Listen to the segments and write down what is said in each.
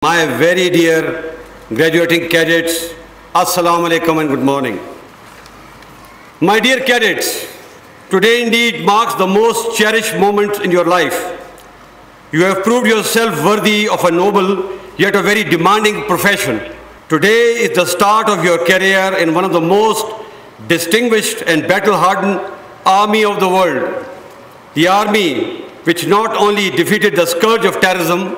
My very dear graduating cadets, Assalamu alaikum and good morning. My dear cadets, today indeed marks the most cherished moment in your life. You have proved yourself worthy of a noble yet a very demanding profession. Today is the start of your career in one of the most distinguished and battle-hardened army of the world. The army which not only defeated the scourge of terrorism,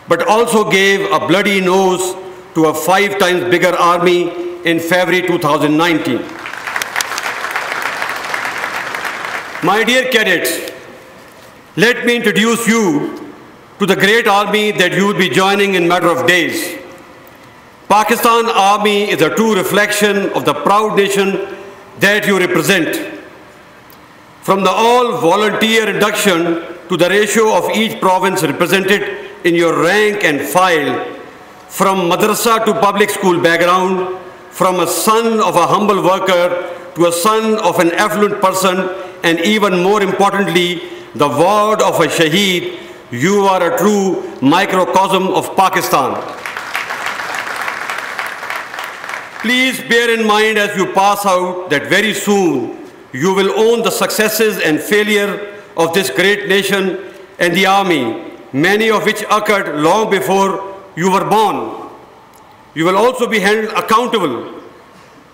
but also gave a bloody nose to a 5 times bigger army in February 2019. My dear cadets, let me introduce you to the great army that you will be joining in a matter of days. Pakistan Army is a true reflection of the proud nation that you represent. From the all-volunteer induction to the ratio of each province represented in your rank and file, from madrasa to public school background, from a son of a humble worker to a son of an affluent person, and even more importantly, the ward of a shaheed, you are a true microcosm of Pakistan. Please bear in mind as you pass out that very soon you will own the successes and failure of this great nation and the army, many of which occurred long before you were born. You will also be held accountable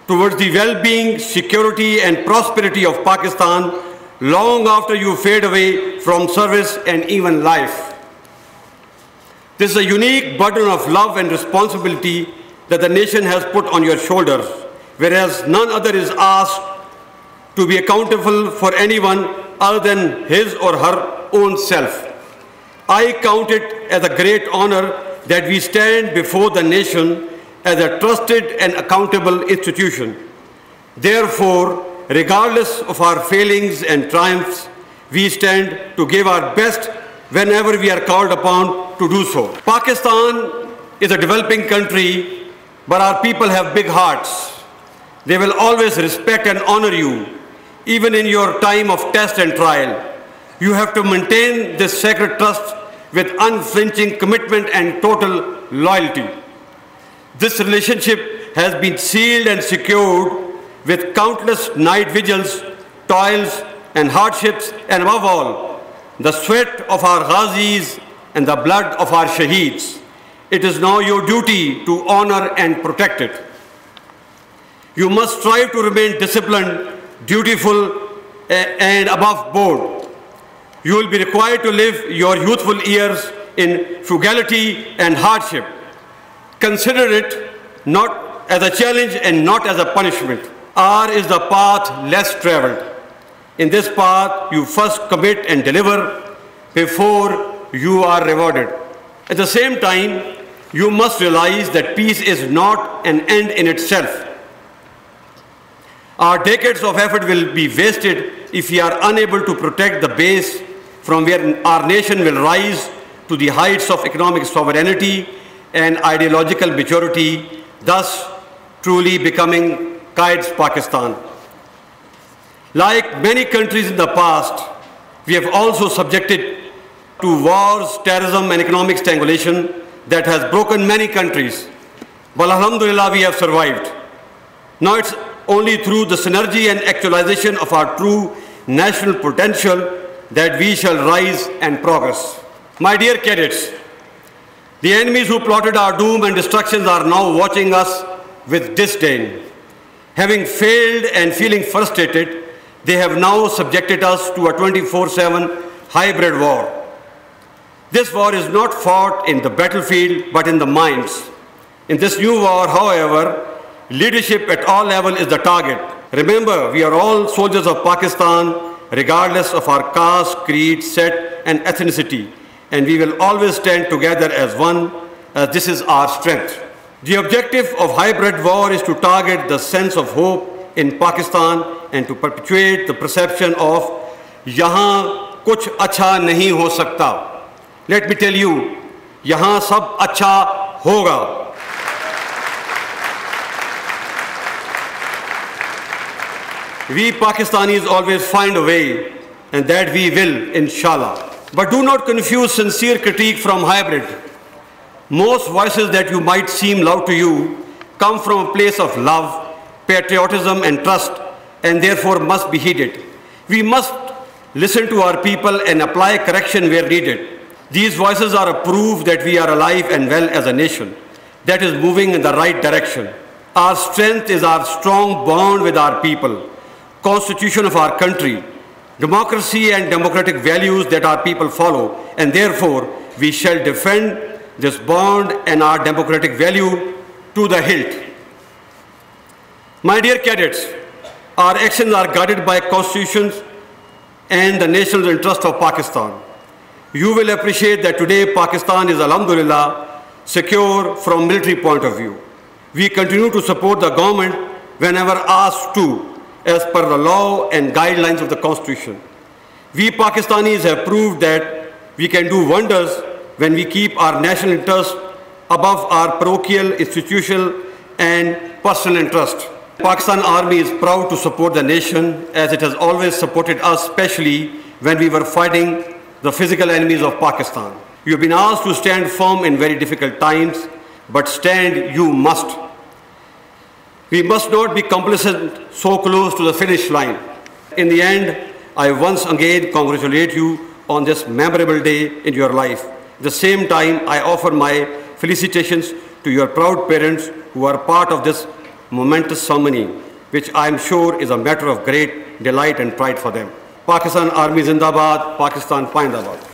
towards the well-being, security and prosperity of Pakistan long after you fade away from service and even life. This is a unique burden of love and responsibility that the nation has put on your shoulders, whereas none other is asked to be accountable for anyone other than his or her own self. I count it as a great honor that we stand before the nation as a trusted and accountable institution. Therefore, regardless of our failings and triumphs, we stand to give our best whenever we are called upon to do so. Pakistan is a developing country, but our people have big hearts. They will always respect and honor you, even in your time of test and trial. You have to maintain this sacred trust with unflinching commitment and total loyalty. This relationship has been sealed and secured with countless night vigils, toils and hardships, and above all, the sweat of our ghazis and the blood of our shaheeds. It is now your duty to honor and protect it. You must strive to remain disciplined, dutiful, and above board. You will be required to live your youthful years in frugality and hardship. Consider it not as a challenge and not as a punishment. R is the path less traveled. In this path, you first commit and deliver before you are rewarded. At the same time, you must realize that peace is not an end in itself. Our decades of effort will be wasted if we are unable to protect the base from where our nation will rise to the heights of economic sovereignty and ideological maturity, thus truly becoming Qaed's Pakistan. Like many countries in the past, we have also subjected to wars, terrorism and economic strangulation that has broken many countries. But alhamdulillah, we have survived. Now it's only through the synergy and actualization of our true national potential that we shall rise and progress. My dear cadets, the enemies who plotted our doom and destructions are now watching us with disdain. Having failed and feeling frustrated, they have now subjected us to a 24/7 hybrid war. This war is not fought in the battlefield, but in the minds. In this new war, however, leadership at all levels is the target. Remember, we are all soldiers of Pakistan, regardless of our caste, creed, set, and ethnicity. And we will always stand together as one, as this is our strength. The objective of hybrid war is to target the sense of hope in Pakistan and to perpetuate the perception of yahan kuch acha nahi ho sakta. Let me tell you, yahan sab acha hoga. We Pakistanis always find a way, and that we will, inshallah. But do not confuse sincere critique from hybrid. Most voices that you might seem loud to you come from a place of love, patriotism and trust, and therefore must be heeded. We must listen to our people and apply correction where needed. These voices are a proof that we are alive and well as a nation that is moving in the right direction. Our strength is our strong bond with our people, constitution of our country, democracy and democratic values that our people follow, and therefore we shall defend this bond and our democratic value to the hilt. My dear cadets, our actions are guided by constitutions and the national interest of Pakistan. You will appreciate that today Pakistan is, alhamdulillah, secure from military point of view. We continue to support the government whenever asked to, as per the law and guidelines of the Constitution. We Pakistanis have proved that we can do wonders when we keep our national interest above our parochial, institutional and personal interest. Pakistan Army is proud to support the nation as it has always supported us, especially when we were fighting the physical enemies of Pakistan. You have been asked to stand firm in very difficult times, but stand you must. We must not be complacent so close to the finish line. In the end, I once again congratulate you on this memorable day in your life. At the same time, I offer my felicitations to your proud parents who are part of this momentous ceremony, which I am sure is a matter of great delight and pride for them. Pakistan Army Zindabad, Pakistan Pindabad.